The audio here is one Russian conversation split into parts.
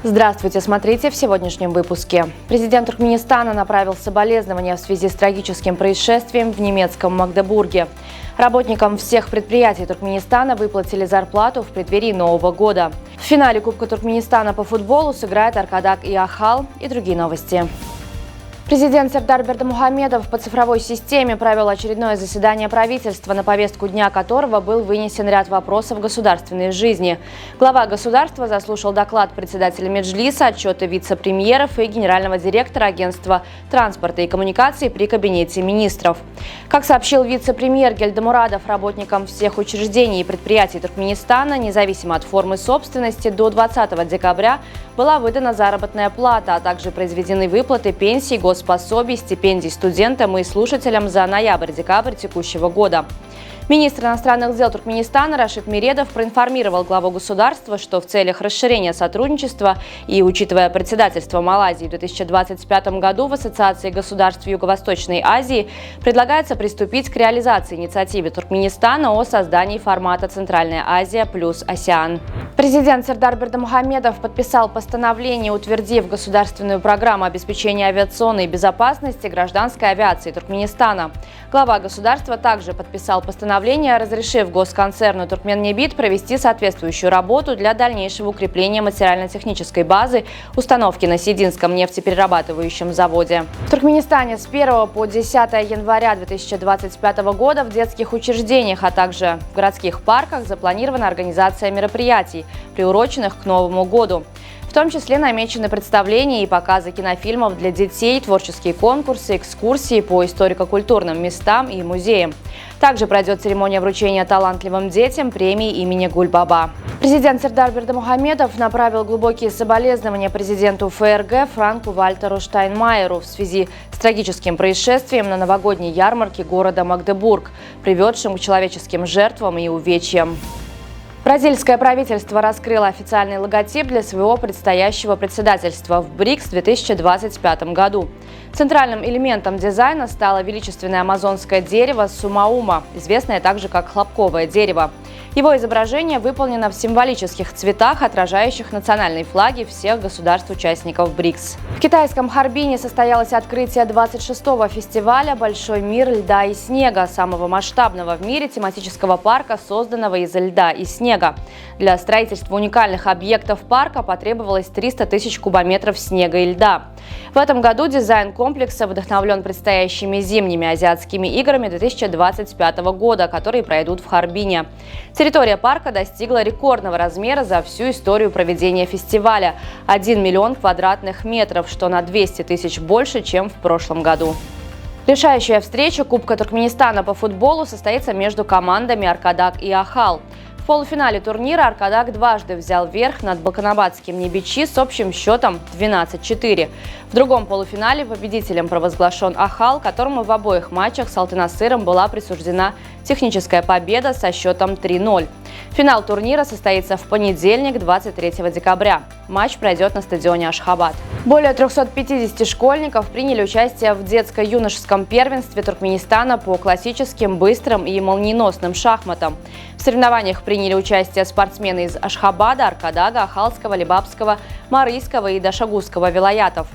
Здравствуйте, смотрите в сегодняшнем выпуске. Президент Туркменистана направил соболезнования в связи с трагическим происшествием в немецком Магдебурге. Работникам всех предприятий Туркменистана выплатили зарплату в преддверии Нового года. В финале Кубка Туркменистана по футболу сыграют Аркадак и Ахал и другие новости. Президент Сердар Бердымухамедов по цифровой системе провел очередное заседание правительства, на повестку дня которого был вынесен ряд вопросов государственной жизни. Глава государства заслушал доклад председателя Меджлиса, отчеты вице-премьеров и генерального директора агентства транспорта и коммуникаций при кабинете министров. Как сообщил вице-премьер Гельдамурадов, работникам всех учреждений и предприятий Туркменистана, независимо от формы собственности, до 20 декабря была выдана заработная плата, а также произведены выплаты пенсий, госпособий, стипендий студентам и слушателям за ноябрь-декабрь текущего года. Министр иностранных дел Туркменистана Рашид Миредов проинформировал главу государства, что в целях расширения сотрудничества и учитывая председательство Малайзии в 2025 году в Ассоциации государств Юго-Восточной Азии предлагается приступить к реализации инициативы Туркменистана о создании формата Центральная Азия плюс АСЕАН. Президент Сердар Бердымухамедов подписал постановление, утвердив государственную программу обеспечения авиационной безопасности гражданской авиации Туркменистана. Глава государства также подписал постановление, разрешив госконцерну Туркменнебит провести соответствующую работу для дальнейшего укрепления материально-технической базы установки на Сидинском нефтеперерабатывающем заводе. В Туркменистане с 1 по 10 января 2025 года в детских учреждениях, а также в городских парках запланирована организация мероприятий, приуроченных к Новому году. В том числе намечены представления и показы кинофильмов для детей, творческие конкурсы, экскурсии по историко-культурным местам и музеям. Также пройдет церемония вручения талантливым детям премии имени Гуль-Баба. Президент Сердар Бердымухамедов направил глубокие соболезнования президенту ФРГ Франку Вальтеру Штайнмайеру в связи с трагическим происшествием на новогодней ярмарке города Магдебург, приведшим к человеческим жертвам и увечьям. Бразильское правительство раскрыло официальный логотип для своего предстоящего председательства в БРИКС в 2025 году. Центральным элементом дизайна стало величественное амазонское дерево сумаума, известное также как хлопковое дерево. Его изображение выполнено в символических цветах, отражающих национальные флаги всех государств-участников БРИКС. В китайском Харбине состоялось открытие 26-го фестиваля «Большой мир льда и снега», самого масштабного в мире тематического парка, созданного из льда и снега. Для строительства уникальных объектов парка потребовалось 300 тысяч кубометров снега и льда. В этом году дизайн комплекса вдохновлен предстоящими зимними азиатскими играми 2025 года, которые пройдут в Харбине. Территория парка достигла рекордного размера за всю историю проведения фестиваля – 1 миллион квадратных метров, что на 200 тысяч больше, чем в прошлом году. Решающая встреча Кубка Туркменистана по футболу состоится между командами Аркадак и Ахал. В полуфинале турнира Аркадак дважды взял верх над Балканабадским Небичи с общим счетом 12-4. В другом полуфинале победителем провозглашен Ахал, которому в обоих матчах с Алтынасыром была присуждена техническая победа со счетом 3-0. Финал турнира состоится в понедельник, 23 декабря. Матч пройдет на стадионе Ашхабад. Более 350 школьников приняли участие в детско-юношеском первенстве Туркменистана по классическим, быстрым и молниеносным шахматам. В соревнованиях приняли участие спортсмены из Ашхабада, Аркадага, Ахалского, Лебабского, Марийского и Дашагузского вилаятов.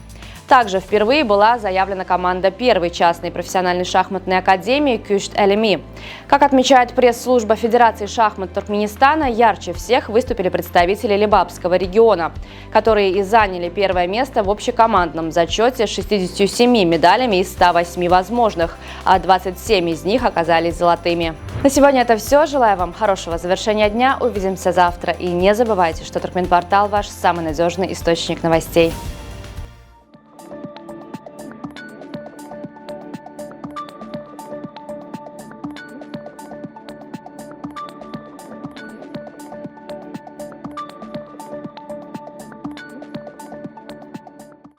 Также впервые была заявлена команда первой частной профессиональной шахматной академии Кюшт-Элеми. Как отмечает пресс-служба Федерации шахмат Туркменистана, ярче всех выступили представители Лебабского региона, которые и заняли первое место в общекомандном зачете с 67 медалями из 108 возможных, а 27 из них оказались золотыми. На сегодня это все. Желаю вам хорошего завершения дня. Увидимся завтра. И не забывайте, что Туркменпортал – ваш самый надежный источник новостей.